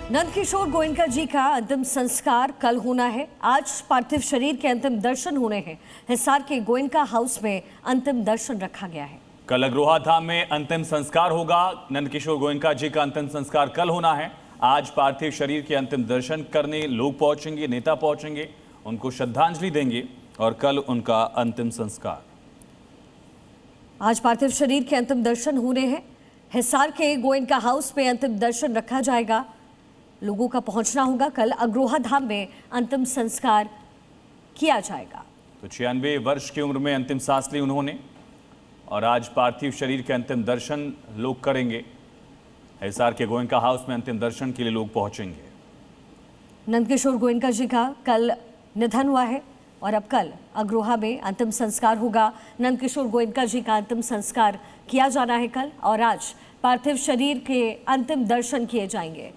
नंदकिशोर गोयनका जी का अंतिम संस्कार कल होना है। आज पार्थिव शरीर के अंतिम दर्शन होने हैं। हिसार के गोयनका हाउस में अंतिम दर्शन रखा गया है। कल अग्रोहा धाम में अंतिम संस्कार होगा। नंदकिशोर गोयनका जी का अंतिम संस्कार कल होना है। आज पार्थिव शरीर के अंतिम दर्शन करने लोग पहुंचेंगे, नेता पहुंचेंगे, उनको श्रद्धांजलि देंगे और कल उनका अंतिम संस्कार। आज पार्थिव शरीर के अंतिम दर्शन होने हैं। हिसार के गोयनका हाउस में अंतिम दर्शन रखा जाएगा। लोगों का पहुंचना होगा। कल अग्रोहा धाम में अंतिम संस्कार किया जाएगा। तो 96 वर्ष की उम्र में अंतिम सांस ली उन्होंने और आज पार्थिव शरीर के अंतिम दर्शन लोग करेंगे। हिसार के गोयनका हाउस में अंतिम दर्शन के लिए लोग पहुंचेंगे। नंदकिशोर गोयनका जी का कल निधन हुआ है और अब कल अग्रोहा में अंतिम संस्कार होगा। नंदकिशोर गोयनका जी का अंतिम संस्कार किया जाना है कल और आज पार्थिव शरीर के अंतिम दर्शन किए जाएंगे।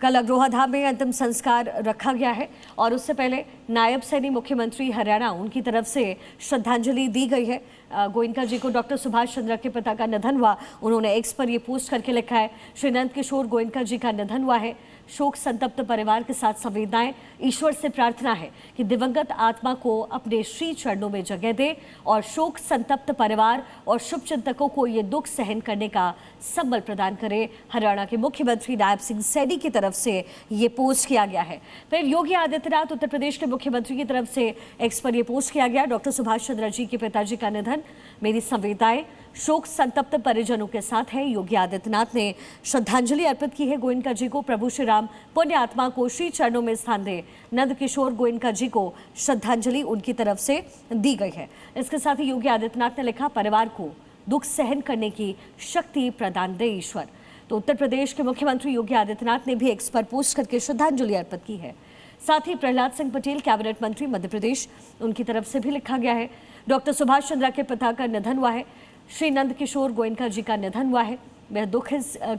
कल अग्रोहा धाम में अंतिम संस्कार रखा गया है और उससे पहले नायब सैनी मुख्यमंत्री हरियाणा उनकी तरफ से श्रद्धांजलि दी गई है। गोयनका जी को डॉक्टर सुभाष चंद्र के पिता का निधन हुआ। उन्होंने एक्स पर ये पोस्ट करके लिखा है, श्री नंदकिशोर गोयनका जी का निधन हुआ है। शोक संतप्त परिवार के साथ संवेदनाएं। ईश्वर से प्रार्थना है कि दिवंगत आत्मा को अपने श्री चरणों में जगह दे और शोक संतप्त परिवार और शुभचिंतकों को ये दुख सहन करने का संबल प्रदान करे। हरियाणा के मुख्यमंत्री नायब सिंह सैनी की तरफ से ये पोस्ट किया गया है। फिर योगी आदित्यनाथ उत्तर प्रदेश के मुख्यमंत्री की तरफ से एक्स पर यह पोस्ट किया गया, डॉक्टर सुभाष चंद्र जी के पिताजी का निधन, मेरी संवेदनाएं शोक संतप्त परिजनों के साथ है। योगी आदित्यनाथ ने श्रद्धांजलि अर्पित की है गोयनका जी को। प्रभु श्री राम पुण्य आत्मा को श्री चरणों में स्थान दे। नंदकिशोर गोयनका जी को श्रद्धांजलि उनकी तरफ से दी गई है। इसके साथ ही योगी आदित्यनाथ ने लिखा, परिवार को दुख सहन करने की शक्ति प्रदान दे ईश्वर। तो उत्तर प्रदेश के मुख्यमंत्री योगी आदित्यनाथ ने भी एक्स पर पोस्ट करके श्रद्धांजलि अर्पित की है। साथ ही प्रहलाद सिंह पटेल कैबिनेट मंत्री मध्य प्रदेश, उनकी तरफ से भी लिखा गया है, डॉक्टर सुभाष चंद्र के पिता का निधन हुआ है। श्री नंदकिशोर गोयनका जी का निधन हुआ है। वह दुख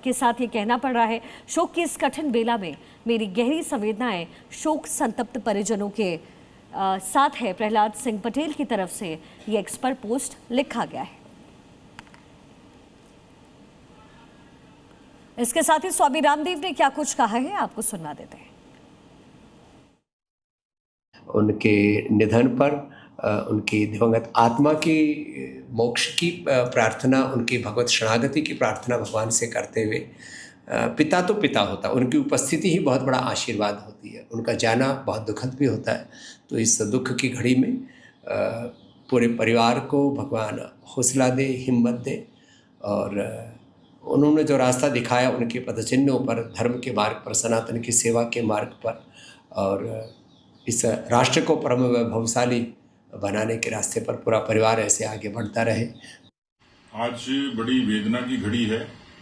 के साथ ये कहना पड़ रहा है, शोक की इस कठिन बेला में मेरी गहरी संवेदनाएं शोक संतप्त परिजनों के साथ है। प्रहलाद सिंह पटेल की तरफ से ये एक्स पर पोस्ट लिखा गया है। इसके साथ ही स्वामी रामदेव ने क्या कुछ कहा है आपको सुनवा देते हैं। उनके निधन पर उनकी दिवंगत आत्मा की मोक्ष की प्रार्थना, उनकी भगवत शरणागति की प्रार्थना भगवान से करते हुए, पिता तो पिता होता, उनकी उपस्थिति ही बहुत बड़ा आशीर्वाद होती है। उनका जाना बहुत दुखद भी होता है। तो इस दुख की घड़ी में पूरे परिवार को भगवान हौसला दे, हिम्मत दे और उन्होंने जो रास्ता दिखाया उनके पदचिन्हों पर, धर्म के मार्ग पर, सनातन की सेवा के मार्ग पर और इस राष्ट्र को परम वैभवशाली बनाने के रास्ते पर पूरा परिवार ऐसे आगे बढ़ता रहे। आज बड़ी वेदना की घड़ी है।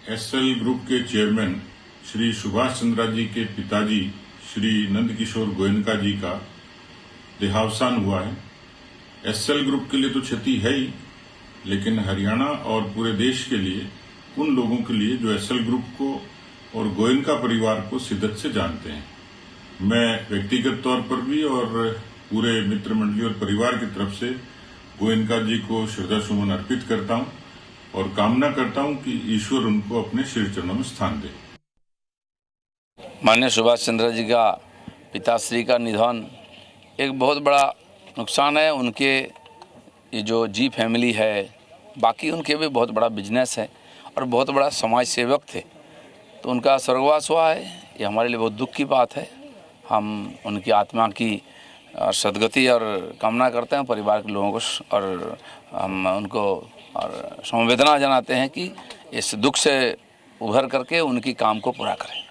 एसएल ग्रुप के चेयरमैन श्री सुभाष चंद्र जी के पिताजी श्री नंदकिशोर गोयनका जी का देहावसान हुआ है। एसएल ग्रुप के लिए तो क्षति है ही, लेकिन हरियाणा और पूरे देश के लिए, उन लोगों के लिए जो एसएल ग्रुप को और गोयनका परिवार को शिद्दत से जानते हैं, मैं व्यक्तिगत तौर पर भी और पूरे मित्र मंडली और परिवार की तरफ से गोयनका जी को श्रद्धा सुमन अर्पित करता हूं और कामना करता हूं कि ईश्वर उनको अपने श्री चरणों में स्थान दे। माननीय सुभाष चंद्र जी का पिताश्री का निधन एक बहुत बड़ा नुकसान है। उनके ये जो जी फैमिली है, बाकी उनके भी बहुत बड़ा बिजनेस है और बहुत बड़ा समाज सेवक थे, तो उनका स्वर्गवास हुआ है। ये हमारे लिए बहुत दुख की बात है। हम उनकी आत्मा की सद्गति और कामना करते हैं परिवार के लोगों को और हम उनको और संवेदना जनाते हैं कि इस दुख से उभर करके उनकी काम को पूरा करें।